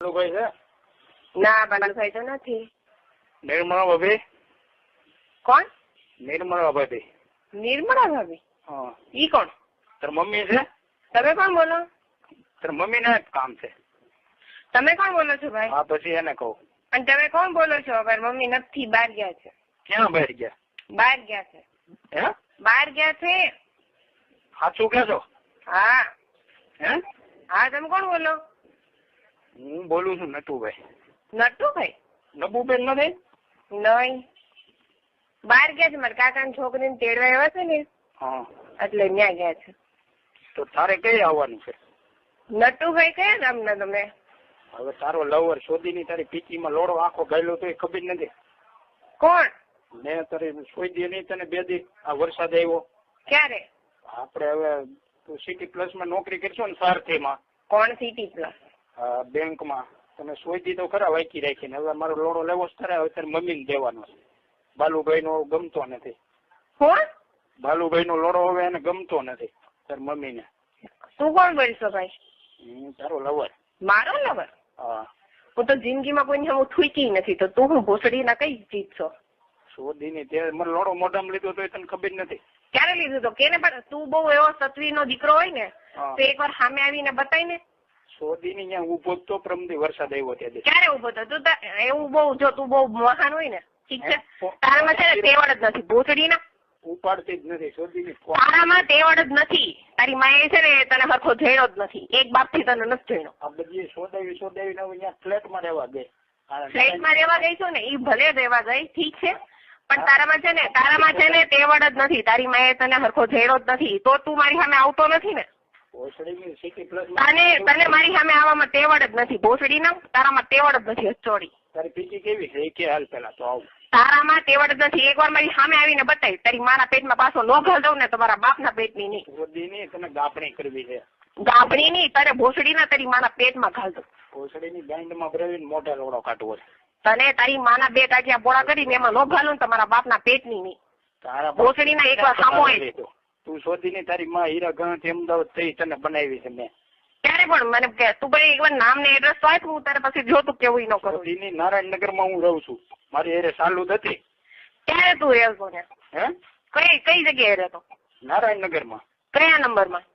બાલુભાઈ છે? ના બાલુભાઈ તો નથી. નિર્મળા ભાભી? કોણ? નિર્મળા ભાભી. નિર્મળા ભાભી? હા. ઈ કોણ? તાર મમ્મી છે? તમે કોણ બોલો? તાર મમ્મી ને કામ છે. તમે કોણ બોલો છો ભાઈ? હા પછી એને કહું. અને તમે કોણ બોલો છો? ભાઈ મમ્મી નથી, બહાર ગયા છે. ક્યાં બહાર ગયા? બહાર ગયા છે. હે? બહાર ગયા છે. સાચું કહેજો. હા. હે? હા તમે કોણ બોલો? હું બોલું છું નટુભાઈ. નટુભાઈ? નબુબેન નથી? નહીં. બહાર ગયા છે, મારા કાકાની છોકરીને તેડવા આવ્યા છે ને. હા. એટલે ત્યાં ગયા છે. તો તારે કઈ આવવાનું છે? નટુભાઈ કયા ગામના તમે? હવે તારો લવર શોધીની તારી પીચીમાં લોડો આખો ગયેલો તો એ ખબર નથી. કોણ? મેં તારી શોધી નહીં તને 2 દી આ વરસાદ આવ્યો. ક્યારે? આપણે હવે તું સિટી પ્લસમાં નોકરી કરશો ને સારથીમાં. કોણ સિટી પ્લસ? બેંકમાં. તમે શોધી તો ખરા વાંચી રાખીને. હવે મારો લોડો લેવો જ ખરા. હવે તારી મમ્મીને દેવાનો છે. બાલુભાઈ નો ગમતો નથી. કોણ? બાલુભાઈ નો લોડો હવે એને ગમતો નથી તાર મમ્મીને. તું કોણ બોલશો ભાઈ? હું તારો લવર. મારો લવર? હા. હું તો જિંદગીમાં કોઈને હું થૂકી નથી, તો તું હું ભોસડીના કઈ ચીજ છો? શોધીની તે મને લોડો મોઢામાં લીધો તો તને ખબર નથી. ક્યારે લીધું તો? કેને? પણ તું બહુ એવો સત્વીનો દીકરો હોય ને તો એકવાર સામે આવીને બતાય ને. શોધીની ત્યાં ઉભો તો પ્રમદી વરસાદ આવ્યો ત્યારે. ક્યારે ઉભો તો? તું એવું બહુ, જો તું બહુ મહાન હોય ને, ઠીક છે, તારામાં છે ને તેવડ જ નથી ભોસડીના. ઉપાડતી જ નથી શોધીની. તારામાં તેવડ જ નથી. તારી માએ છે ને તને હરખો જણ્યો જ નથી. એક બાપ થી તને નથી જણ્યો. આ બધી શોધાવીને અહીંયા ફ્લેટમાં રહેવા ગઈ. ફ્લેટમાં રહેવા ગઈ છું ને, એ ભલે રહેવા ગઈ, ઠીક છે, પણ તારામાં છે ને તેવડ જ નથી. તારી માએ તને હરખો જણ્યો જ નથી, તો તું મારી સામે આવતો નથી ને. તને મારી સામે આવવામાં તેવડ જ નથી. ભોસડી ના તારામાં તેવડ જ નથી. હચોડી તારી પીચી કેવી છે એ કે હાલ પેલા તો આવું. તારામાં તેવડ જ નથી. એકવાર મારી સામે આવીને બતાવી. તારી માના પેટમાં પાછો નો ઘાલ દઉં ને, તમારા બાપના પેટની નહીં. શોધીની તને ગાપણી કરવી છે. ગાભણી નહીં, તારે ભોસડી ના તારી માના પેટમાં ઘાલ દઉં. ભોસડીની ગાંઠમાં ભરાવીને મોઢા લોડો કાઢવો છે. તને તારી માના 2 ટાંટિયા પોળા કરીને એમાં નો ઘાલું, તમારા બાપના પેટની નહીં. તારા ભોસડી ના એકવાર સામો હોય. તું શોધીની તારી માં હીરા ગણત અમદાવાદ થઈ તને બનાવી છે મેં. ક્યારે? પણ મને કે તું ભાઈ એકવાર નામ ને એડ્રેસ તો આપ, હું તારે પછી જોતું કેવું ન કરું. શોધીની નારાયણનગર માં હું રહું છું. મારી એરે ચાલુ હતી. ક્યારે તું રહેતો ને? હે? કઈ જગ્યાએ રહેતો? નારાયણનગર માં. કયા નંબર માં?